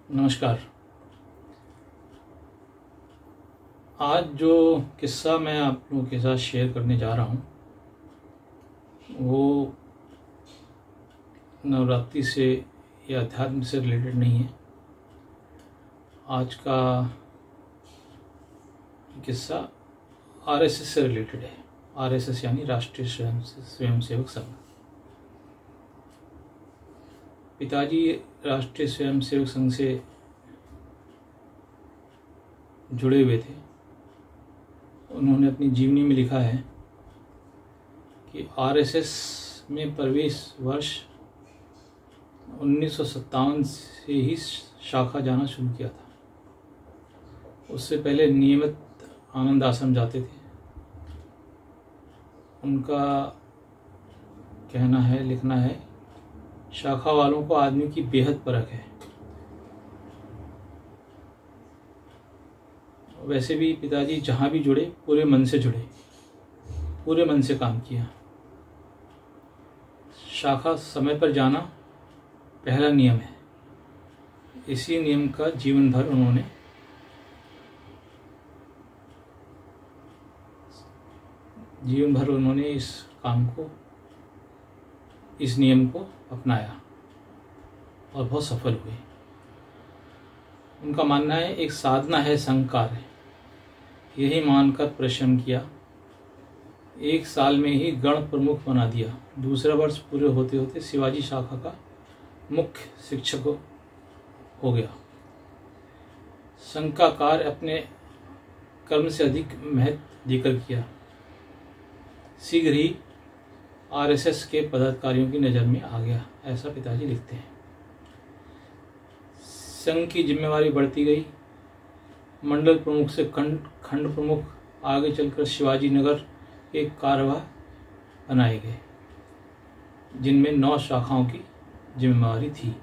नमस्कार। आज जो किस्सा मैं आप लोगों के साथ शेयर करने जा रहा हूँ वो नवरात्रि से या अध्यात्म से रिलेटेड नहीं है। आज का किस्सा आरएसएस से रिलेटेड है। आरएसएस यानी राष्ट्रीय स्वयंसेवक संघ। पिताजी राष्ट्रीय स्वयंसेवक संघ से जुड़े हुए थे। उन्होंने अपनी जीवनी में लिखा है कि आरएसएस में प्रवेश वर्ष 1957 से ही शाखा जाना शुरू किया था। उससे पहले नियमित आनंद आश्रम जाते थे। उनका कहना है, लिखना है, शाखा वालों को आदमी की बेहद परख है। वैसे भी पिताजी जहाँ भी जुड़े पूरे मन से जुड़े, पूरे मन से काम किया। शाखा समय पर जाना पहला नियम है। इसी नियम का जीवन भर उन्होंने इस काम को, इस नियम को अपनाया और बहुत सफल हुए। उनका मानना है एक साधना है संघ कार्य, यही मानकर परिश्रम किया। एक साल में ही गण प्रमुख बना दिया। दूसरा वर्ष पूरे होते होते शिवाजी शाखा का मुख्य शिक्षक हो गया। संघ का कार्य अपने कर्म से अधिक महत्व देकर किया। शीघ्र ही आरएसएस के पदाधिकारियों की नज़र में आ गया, ऐसा पिताजी लिखते हैं। संघ की जिम्मेवारी बढ़ती गई। मंडल प्रमुख से खंड प्रमुख, आगे चलकर शिवाजी नगर के कार्यवाह बनाए गए, जिनमें 9 शाखाओं की जिम्मेवारी थी।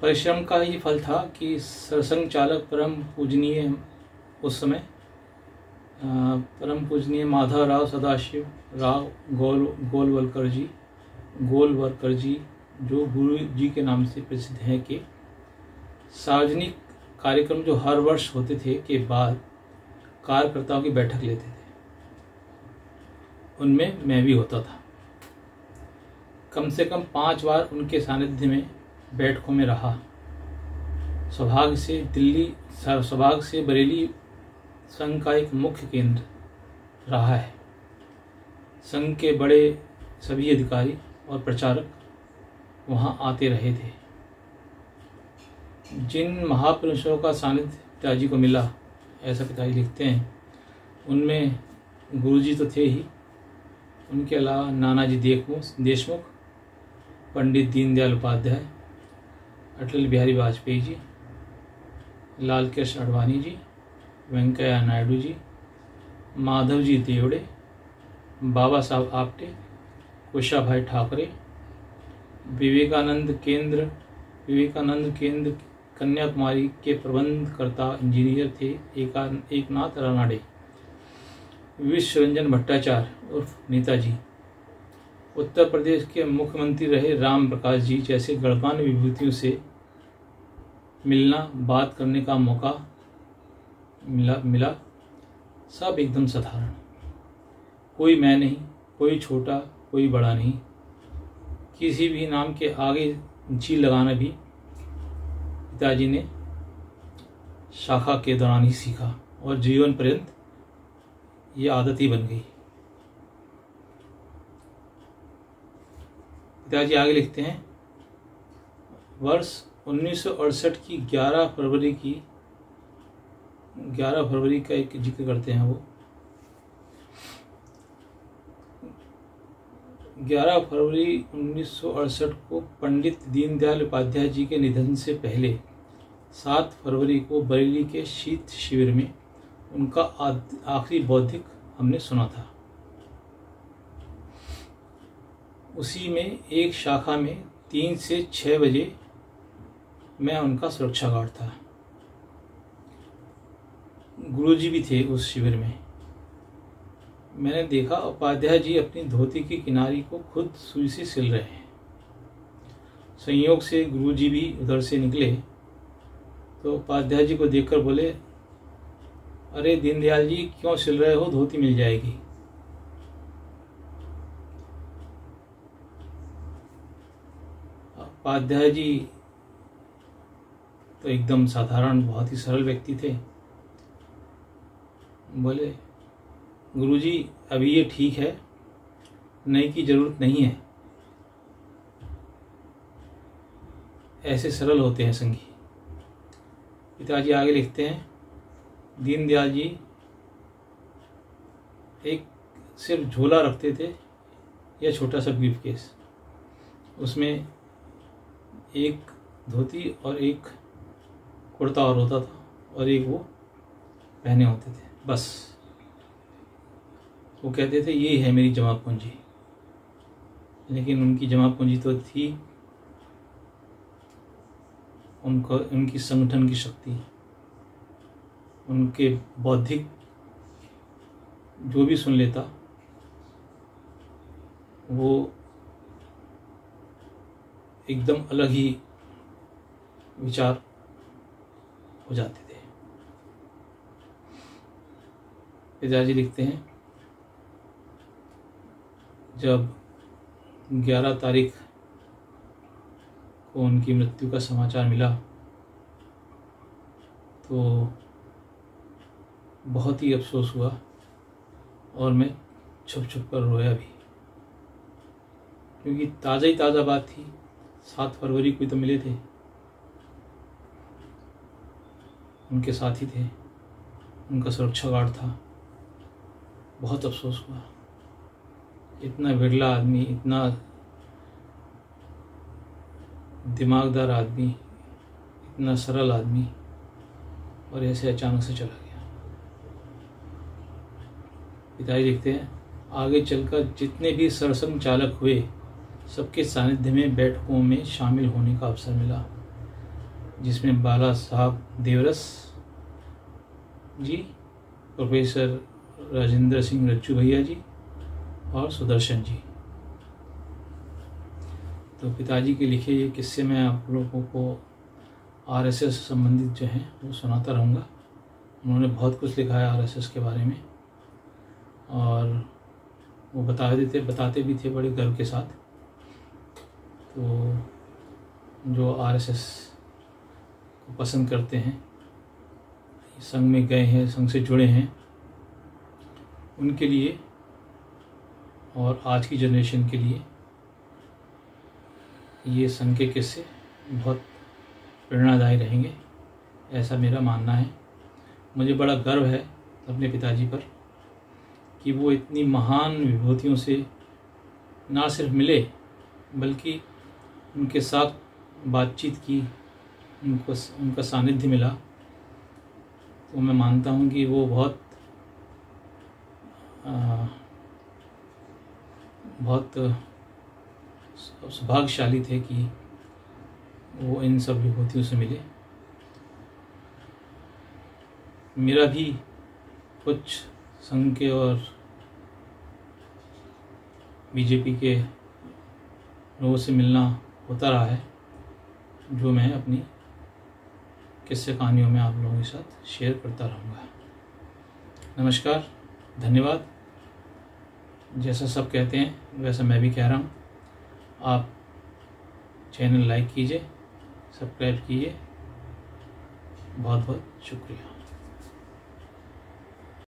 परिश्रम का ही फल था कि सरसंघ चालक परम पूजनीय, उस समय परम पूजनीय माधवराव सदाशिव राव गोलवलकर जी, जो गुरु जी के नाम से प्रसिद्ध हैं, के सार्वजनिक कार्यक्रम जो हर वर्ष होते थे के बाद कार्यकर्ताओं की बैठक लेते थे। उनमें मैं भी होता था। कम से कम 5 बार उनके सानिध्य में बैठकों में रहा। सौभाग्य से बरेली संघ का एक मुख्य केंद्र रहा है। संघ के बड़े सभी अधिकारी और प्रचारक वहां आते रहे थे। जिन महापुरुषों का सानिध्य पिताजी को मिला, ऐसा पिताजी लिखते हैं, उनमें गुरुजी तो थे ही, उनके अलावा नानाजी देशमुख, पंडित दीनदयाल उपाध्याय, अटल बिहारी वाजपेयी जी, लाल कृष्ण आडवाणी जी, वेंकैया नायडू जी, माधव जी देवड़े, बाबा साहब आप्टे, कुशाभाई ठाकरे, विवेकानंद केंद्र कन्याकुमारी के प्रबंधकर्ता इंजीनियर थे एकनाथ रानाडे, विश्व रंजन भट्टाचार्य उर्फ नेताजी, उत्तर प्रदेश के मुख्यमंत्री रहे राम प्रकाश जी जैसे गणमान्य विभूतियों से मिलना, बात करने का मौका मिला। सब एकदम साधारण, कोई मैं नहीं, कोई छोटा, कोई बड़ा नहीं। किसी भी नाम के आगे जी लगाना भी पिताजी ने शाखा के दौरान ही सीखा और जीवन पर्यंत ये आदत ही बन गई। पिताजी आगे लिखते हैं, वर्ष 1968 की 11 फरवरी का एक जिक्र करते हैं। वो 11 फरवरी 1968 को पंडित दीनदयाल उपाध्याय जी के निधन से पहले 7 फरवरी को बरेली के शीत शिविर में उनका आखिरी बौद्धिक हमने सुना था। उसी में एक शाखा में 3 से 6 बजे मैं उनका सुरक्षा गार्ड था। गुरुजी भी थे उस शिविर में। मैंने देखा उपाध्याय जी अपनी धोती की किनारी को खुद सुई से सिल रहे हैं। संयोग से गुरुजी भी उधर से निकले तो उपाध्याय जी को देखकर बोले, अरे दीनदयाल जी क्यों सिल रहे हो, धोती मिल जाएगी। उपाध्याय जी तो एकदम साधारण, बहुत ही सरल व्यक्ति थे। बोले, गुरुजी अभी ये ठीक है, नई की जरूरत नहीं है। ऐसे सरल होते हैं संगी। पिताजी आगे लिखते हैं, दीनदयाल जी एक सिर्फ झोला रखते थे या छोटा सा ब्रीफकेस, उसमें एक धोती और एक कुर्ता और होता था और एक वो पहने होते थे, बस। वो कहते थे ये है मेरी जमा पूंजी। लेकिन उनकी जमा पूंजी तो थी उनकी संगठन की शक्ति, उनके बौद्धिक, जो भी सुन लेता वो एकदम अलग ही विचार हो जाते थे। पिताजी लिखते हैं, जब 11 तारीख को उनकी मृत्यु का समाचार मिला तो बहुत ही अफसोस हुआ और मैं छुप छुप कर रोया भी, क्योंकि ताज़ा ही ताज़ा बात थी। 7 फरवरी को तो मिले थे, उनके साथी थे, उनका सुरक्षा गार्ड था। बहुत अफसोस हुआ। इतना बिरला आदमी, इतना दिमागदार आदमी, इतना सरल आदमी, और ऐसे अचानक से चला गया। पिताजी लिखते हैं, आगे चलकर जितने भी सरसंघ चालक हुए सबके सानिध्य में बैठकों में शामिल होने का अवसर मिला, जिसमें बाला साहब देवरस जी, प्रोफेसर राजेंद्र सिंह रज्जू भैया जी और सुदर्शन जी। तो पिताजी के लिखे ये किस्से मैं आप लोगों को आरएसएस से संबंधित जो हैं वो सुनाता रहूँगा। उन्होंने बहुत कुछ लिखा है आरएसएस के बारे में, और वो बताते भी थे बड़े गर्व के साथ। तो जो आरएसएस को पसंद करते हैं, संघ में गए हैं, संघ से जुड़े हैं, उनके लिए और आज की जनरेशन के लिए ये संघ के किस्से बहुत प्रेरणादायी रहेंगे, ऐसा मेरा मानना है। मुझे बड़ा गर्व है अपने पिताजी पर कि वो इतनी महान विभूतियों से ना सिर्फ मिले बल्कि उनके साथ बातचीत की, उनका सानिध्य मिला। तो मैं मानता हूँ कि वो बहुत सौभाग्यशाली थे कि वो इन सब विभूतियों से मिले। मेरा भी कुछ संघ के और बीजेपी के लोगों से मिलना होता रहा है, जो मैं अपनी किस्से कहानियों में आप लोगों के साथ शेयर करता रहूँगा। नमस्कार, धन्यवाद। जैसा सब कहते हैं वैसा मैं भी कह रहा हूँ। आप चैनल लाइक कीजिए, सब्सक्राइब कीजिए। बहुत बहुत शुक्रिया।